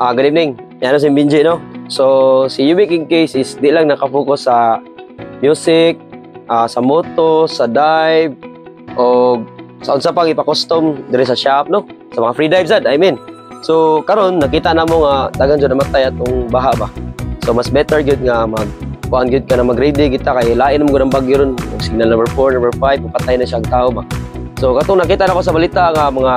Good evening. Yan si Benji, no? So, si UV King Case is di lang nakafocus sa music, sa moto, sa dive, o sa unsa pang ipa-custom dire sa shop, no? Sa mga free dives, I mean. So, karon nakita na mo nga dagan jud namatay atong baha ba. So, mas better gyud nga kuan gyud ka na mag-ready kita kay lain mo gud ang bagyo ron. Signal number 4, number 5, patay na siyang tao ba. So, katong nakita na ko sa balita nga mga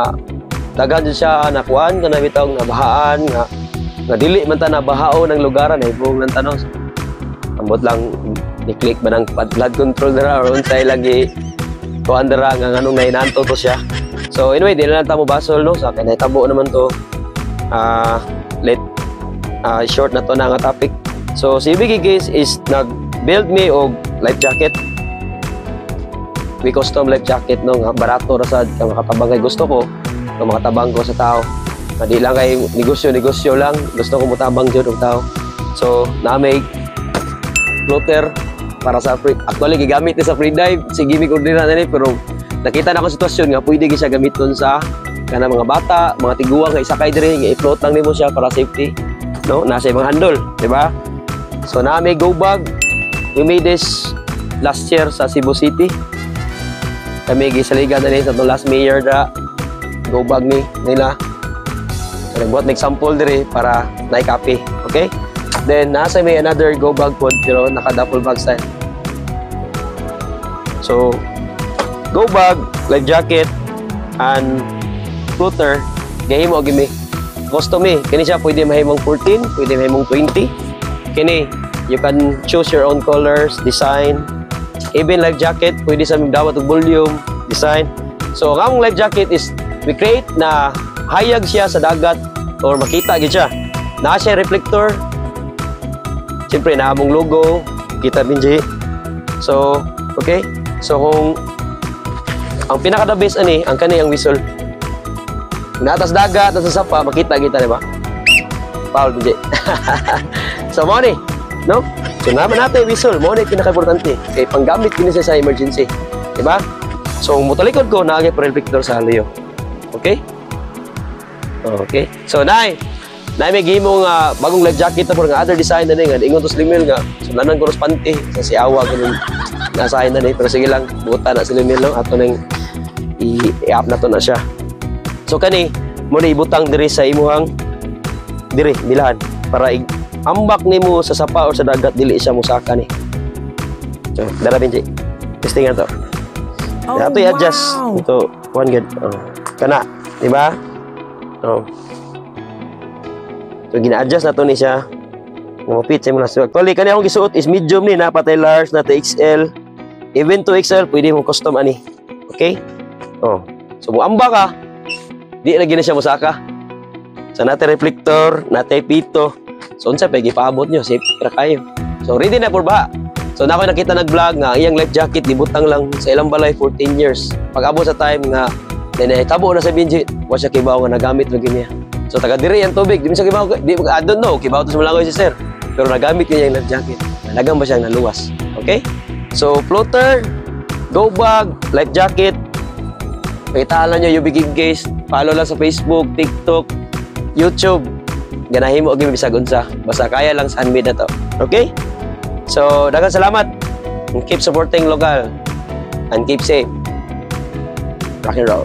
dagan jud siya nakuan kana bitaw nga bahaan nga dili man ta nabahao ng lugaran ay buong lang tanong. Ambot lang ni-click ba ng flood control dira or unsay lagi kuan dira nga nganong nainanto to siya. So anyway, di na lang ta mo basol, no, sa kanay tabo naman to. Short na to na nga topic. So si Biggie Case is nag-build me og life jacket. We custom life jacket, no, nga barato ra sad kang makatabang kay gusto ko, kang makatabang ko sa tao. Di lang kay negosyo lang, gusto ko mutabang jud og tao. So na may floater para sa free. Actually gigamit ni sa free dive, sige mi koordinate na ni, pero nakita na ko sitwasyon nga pwede gi siya gamiton sa kana mga bata, mga tiguang nga isakay diri nga i-float lang nimo siya para safety, no, nasa ibang handle, di ba? So na may go bag. We made this last year sa Cebu City. Kami gisaligan na ni sa last mayor da go bag ni nila. So nagbuhat may sample diri para na-copy, okay? Then nasa may another go bag pod pero naka-duffel bag style. So go bag, life jacket, and floater, gahimo gimi. Custom me. Kini siya pwede mahimong 14, pwede mahimong 20. Kini, you can choose your own colors, design. Even life jacket, pwede sa magdawat og volume, design. So, ang life jacket is, we create na hayag siya sa dagat or makita gid siya. Naa siya reflector. Siyempre, naa mong logo, kita Benji. So, okay? So, kung ang pinaka-the best ani, ang kani ang whistle. Natas dagat, nasa sapa, makita kita, di ba? Paul, Benji. So, mo ni, no? So, naman natin whistle, mo ni pinaka-importante. Kaya panggamit din siya sa emergency. Di ba? So, mutalikod ko, naagay pa reflector sa haliyo. Okay? Okay. So, nay may gimong bagong life jacket na po nga other design na nga. Ingon to slimil nga. So, nanan ko panty sa siawa ko nung nasahin na pero sige lang, buta na slimil lang. Ato nang i-up na to na siya. So, kani, muna ibutang diri sa imuhang diri, nilahan. Para ambak ni mo sa sapa o sa dagat, dili siya musaka ni. So, dara Benji. Testing na to. Oh, ito i-adjust. Wow. Ito, one good. Kana, di ba? So, gina-adjust na to ni siya. Mapit sa muna. So, actually, kani akong gisuot is medium ni, napatay large, nata XL. Even to XL, pwede mong custom ani. Okay? So, muamba ka, di lagi na siya musaka. So, nata reflector, nata pito. So, unsa pa gipaabot nyo, safe ra kayo. So, ready na por ba? So, na ako nakita nag-vlog nga, iyang life jacket, dibutang lang sa ilang balay 14 years. Pag-abot sa time nga, tabo na sa Benji, wa siya kibaw nga nagamit lagi niya. So, taga diri ang tubig, di mo siya kibaw, I don't know, kibaw to sa Malangoy si sir. Pero nagamit niya yung life jacket. Nalagang ba siya nga luwas? Okay? So, floater, go bag, life jacket. Pakitaan nyo, UV King Case. Follow lang sa Facebook, TikTok, YouTube. Ganahin mo, okay, bisag unsa. Basta kaya lang sa handmade na to. Okay? So, daghang salamat. Keep supporting local. And keep safe. Rock and roll.